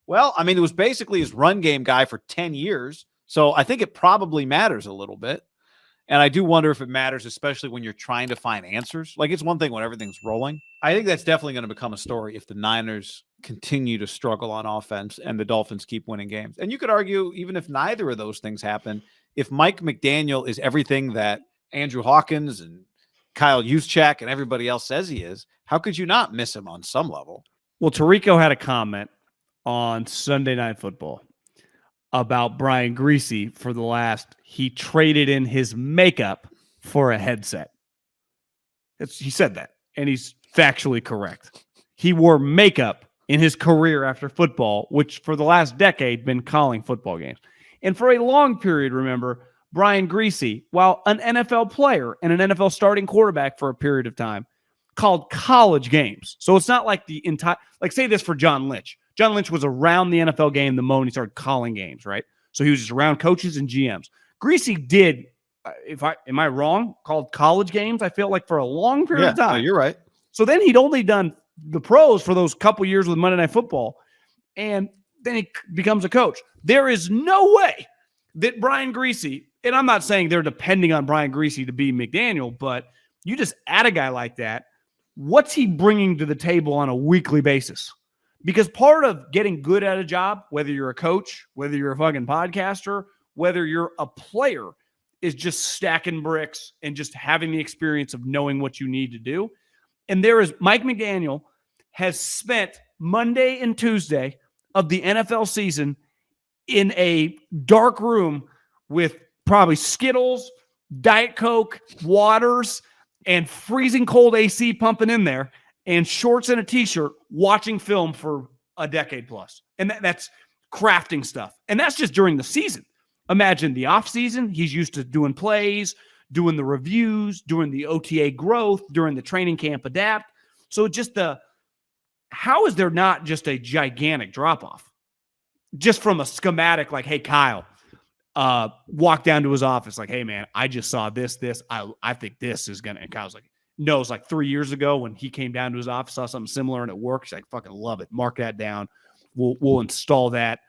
Well, I mean, it was basically his run game guy for 10 years. So I think it probably matters a little bit. And I do wonder if it matters, especially when you're trying to find answers. Like, it's one thing when everything's rolling. I think that's definitely going to become a story if the Niners continue to struggle on offense and the Dolphins keep winning games. And you could argue, even if neither of those things happen, if Mike McDaniel is everything that Andrew Hawkins and Kyle Juszczyk and everybody else says he is, how could you not miss him on some level? Well, Tirico had a comment on Sunday Night Football about Brian Griese for the last, he traded in his makeup for a headset. He said that, and he's factually correct. He wore makeup in his career after football, which for the last decade been calling football games. And for a long period, remember, Brian Griese, while an NFL player and an NFL starting quarterback for a period of time, called college games. So it's not like the entire, like say this for John Lynch. John Lynch was around the NFL game the moment he started calling games, right? So he was just around coaches and GMs. Griese did, am I wrong, called college games, I feel like, for a long period of time. No, you're right. So then he'd only done the pros for those couple years with Monday Night Football, and then he becomes a coach. There is no way that Brian Griese, and I'm not saying they're depending on Brian Griese to be McDaniel, but you just add a guy like that, what's he bringing to the table on a weekly basis? Because part of getting good at a job, whether you're a coach, whether you're a fucking podcaster, whether you're a player, is just stacking bricks and just having the experience of knowing what you need to do. And Mike McDaniel has spent Monday and Tuesday of the NFL season in a dark room with probably Skittles, Diet Coke, waters, and freezing cold AC pumping in there, and shorts and a t-shirt, watching film for a decade plus. And that's crafting stuff. And that's just during the season. Imagine the off season. He's used to doing plays, doing the reviews, doing the OTA growth, during the training camp adapt. So just how is there not just a gigantic drop-off? Just from a schematic, like, hey, Kyle, walk down to his office, like, hey, man, I just saw this. I think this is going to, and Kyle's like, no, it's like 3 years ago when he came down to his office, saw something similar and it works. He's like, fucking love it. Mark that down. We'll install that.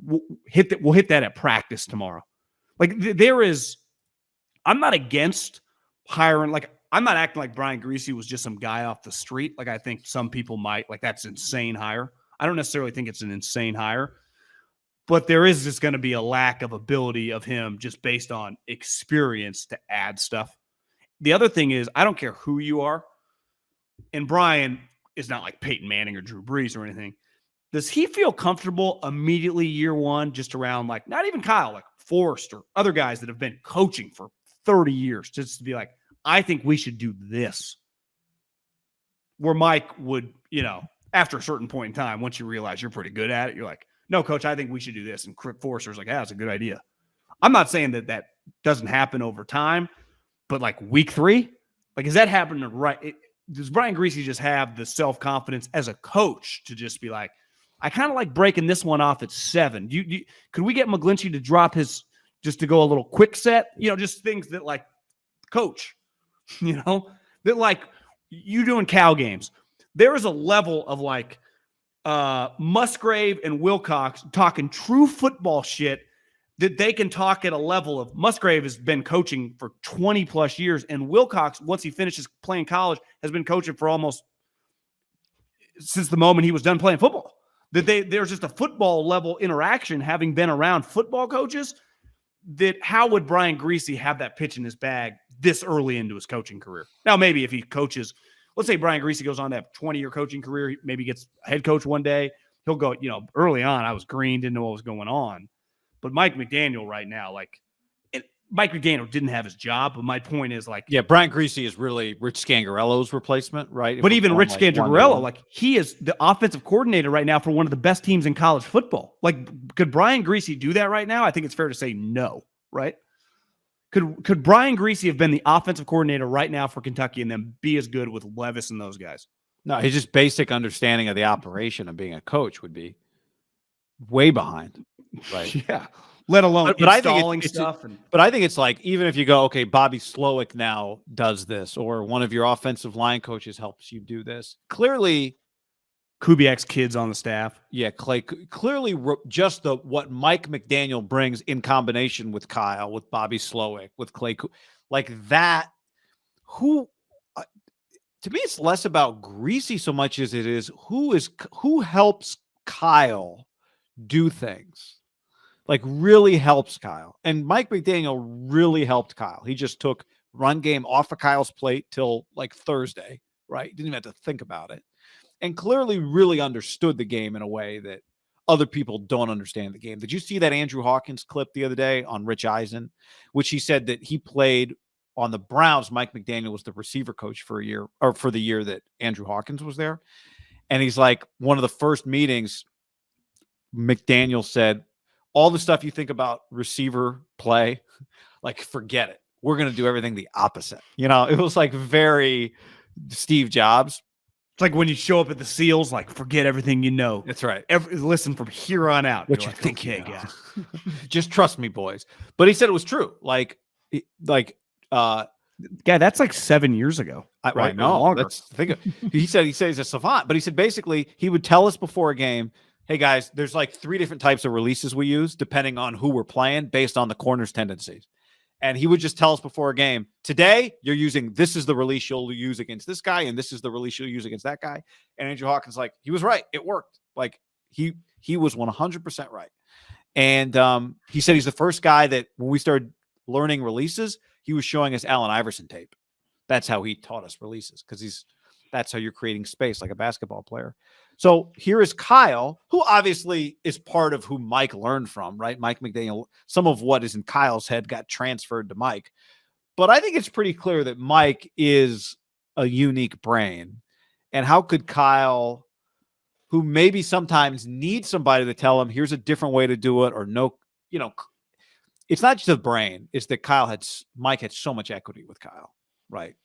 We'll hit that at practice tomorrow. Like I'm not against hiring. Like, I'm not acting like Brian Griese was just some guy off the street. Like, I think some people might, like, that's insane hire. I don't necessarily think it's an insane hire, but there is just going to be a lack of ability of him just based on experience to add stuff. The other thing is, I don't care who you are, and Brian is not like Peyton Manning or Drew Brees or anything. Does he feel comfortable immediately year one, just around, like, not even Kyle, like Forrest or other guys that have been coaching for 30 years, just to be like, I think we should do this? Where Mike would, after a certain point in time, once you realize you're pretty good at it, you're like, no, coach, I think we should do this. And Forrester's like, yeah, that's a good idea. I'm not saying that doesn't happen over time. But like week 3, like, is that happening right? Does Brian Griese just have the self-confidence as a coach to just be like, I kind of like breaking this one off at 7. Could we get McGlinchey to drop just to go a little quick set? Just things that, like, coach, that, like, you doing Cal games. There is a level of, like, Musgrave and Wilcox talking true football shit that they can talk at a level of. Musgrave has been coaching for 20 plus years, and Wilcox, once he finishes playing college, has been coaching for almost since the moment he was done playing football. There's just a football level interaction, having been around football coaches, that how would Brian Griese have that pitch in his bag this early into his coaching career? Now, maybe if he coaches, let's say Brian Griese goes on to have a 20-year coaching career, maybe gets head coach one day, he'll go, early on, I was green, didn't know what was going on. But Mike McDaniel right now, like, Mike McDaniel didn't have his job, but my point is, like, yeah, Brian Griese is really Rich Scangarello's replacement, right? But even Rich Scangarello, like, he is the offensive coordinator right now for one of the best teams in college football. Like, could Brian Griese do that right now? I think it's fair to say no, right? Could Brian Griese have been the offensive coordinator right now for Kentucky and then be as good with Levis and those guys? No, his just basic understanding of the operation of being a coach would be way behind. Right. Yeah. Let alone installing stuff. But I think it's like, even if you go, okay, Bobby Slowick now does this, or one of your offensive line coaches helps you do this. Clearly, Kubiak's kids on the staff. Yeah, Clay clearly just what Mike McDaniel brings in combination with Kyle, with Bobby Slowick, with Clay, like that. Who, to me, it's less about Greasy so much as it is who helps Kyle do things. Like really helps Kyle. And Mike McDaniel really helped Kyle. He just took run game off of Kyle's plate till like Thursday, right? Didn't even have to think about it. And clearly really understood the game in a way that other people don't understand the game. Did you see that Andrew Hawkins clip the other day on Rich Eisen, which he said that he played on the Browns? Mike McDaniel was the receiver coach for a year, or for the year that Andrew Hawkins was there. And he's like, one of the first meetings, McDaniel said, all the stuff you think about receiver play, like forget it. We're going to do everything the opposite. It was like very Steve Jobs. It's like when you show up at the SEALs, like forget everything you know. That's right. Listen from here on out. What you think, guys? Just trust me, boys. But he said it was true. Guy, that's like 7 years ago. Right? No, he said he's a savant, but he said basically he would tell us before a game, hey guys, there's like 3 different types of releases we use depending on who we're playing based on the corner's tendencies. And he would just tell us before a game, today you're using, this is the release you'll use against this guy, and this is the release you'll use against that guy. And Andrew Hawkins, like, he was right. It worked. Like he was 100% right. And he said he's the first guy that when we started learning releases, he was showing us Allen Iverson tape. That's how he taught us releases, because that's how you're creating space like a basketball player. So here is Kyle, who obviously is part of who Mike learned from, right? Mike McDaniel, some of what is in Kyle's head got transferred to Mike. But I think it's pretty clear that Mike is a unique brain. And how could Kyle, who maybe sometimes needs somebody to tell him, here's a different way to do it, or no, it's not just a brain. It's that Mike had so much equity with Kyle, right?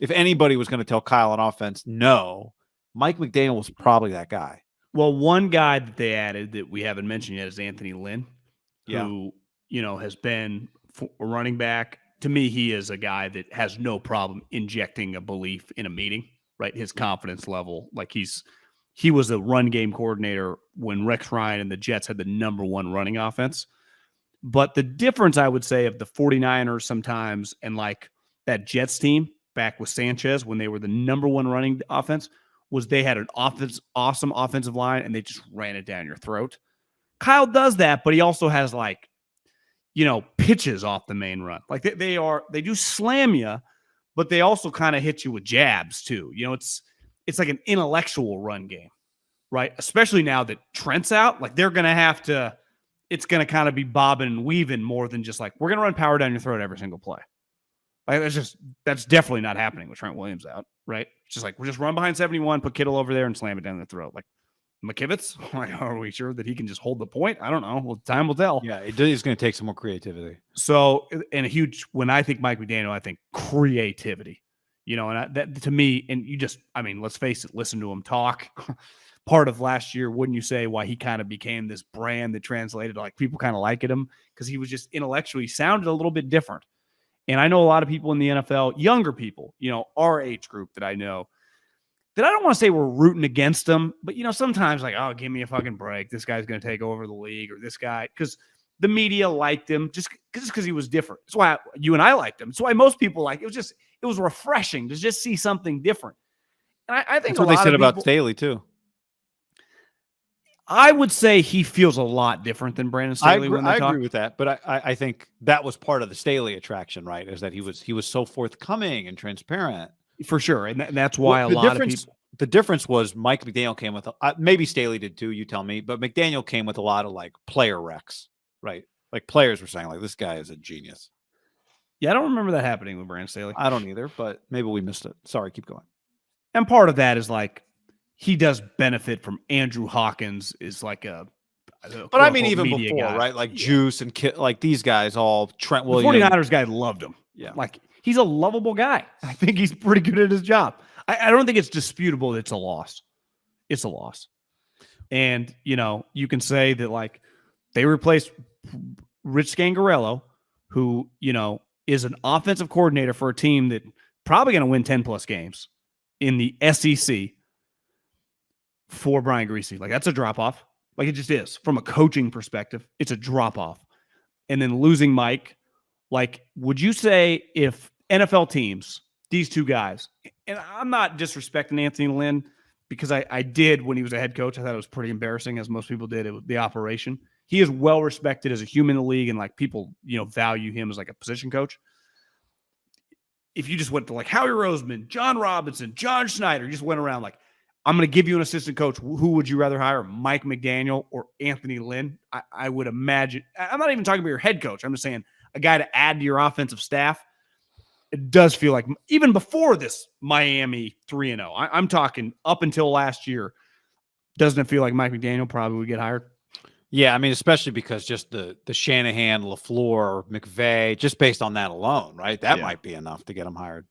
If anybody was going to tell Kyle on offense, no, Mike McDaniel was probably that guy. Well, one guy that they added that we haven't mentioned yet is Anthony Lynn, who, has been a running back. To me, he is a guy that has no problem injecting a belief in a meeting, right? His confidence level, like he was a run game coordinator when Rex Ryan and the Jets had the #1 running offense. But the difference, I would say, of the 49ers sometimes and like that Jets team back with Sanchez when they were the #1 running offense was they had an awesome offensive line, and they just ran it down your throat. Kyle does that, but he also has pitches off the main run. Like they do slam you, but they also kind of hit you with jabs too. It's like an intellectual run game, right? Especially now that Trent's out, like they're going to have to, it's going to kind of be bobbing and weaving more than just like, we're going to run power down your throat every single play. Like that's definitely not happening with Trent Williams out, right? It's just like, we're just run behind 71, put Kittle over there and slam it down the throat. Like McKivitz, are we sure that he can just hold the point? I don't know. Well, time will tell. Yeah, it is going to take some more creativity. So, and when I think Mike McDaniel, I think creativity, and that to me, and let's face it, listen to him talk. Part of last year, wouldn't you say, why he kind of became this brand that translated, like people kind of liked him because he was just intellectually sounded a little bit different. And I know a lot of people in the NFL, younger people, our age group that I know, that I don't want to say we're rooting against them, but, sometimes like, oh, give me a fucking break. This guy's going to take over the league, or this guy, because the media liked him just because he was different. That's why you and I liked him. That's why most people like it. It was refreshing to just see something different. And I think that's what they said about Staley too. I would say he feels a lot different than Brandon Staley when they talk. I agree with that, but I think that was part of the Staley attraction, right? Is that he was so forthcoming and transparent. For sure, and that's why a lot of people. The difference was Mike McDaniel came with maybe Staley did too. You tell me, but McDaniel came with a lot of like player recs, right? Like players were saying, like, this guy is a genius. Yeah, I don't remember that happening with Brandon Staley. I don't either, but maybe we missed it. Sorry, keep going. And part of that is like he does benefit from Andrew Hawkins is like but I mean, even before, guy. Right? Like Juice and like these guys, all Trent Williams. The 49ers guy loved him. Yeah. Like he's a lovable guy. I think he's pretty good at his job. I don't think it's disputable that it's a loss. It's a loss. And, you can say that like they replaced Rich Scangarello, who, is an offensive coordinator for a team that probably going to win 10 plus games in the SEC. for Brian Greasy. Like, that's a drop off. Like, it just is. From a coaching perspective, it's a drop off. And then losing Mike, like, would you say if NFL teams, these two guys, and I'm not disrespecting Anthony Lynn because I did when he was a head coach. I thought it was pretty embarrassing, as most people did, the operation. He is well respected as a human in the league, and like people, value him as like a position coach. If you just went to like Howie Roseman, John Robinson, John Schneider, you just went around like, I'm going to give you an assistant coach. Who would you rather hire, Mike McDaniel or Anthony Lynn? I would imagine. I'm not even talking about your head coach. I'm just saying a guy to add to your offensive staff. It does feel like even before this Miami 3-0, I'm talking up until last year, doesn't it feel like Mike McDaniel probably would get hired? Yeah, I mean, especially because just the Shanahan, LaFleur, McVay, just based on that alone, right? That might be enough to get him hired.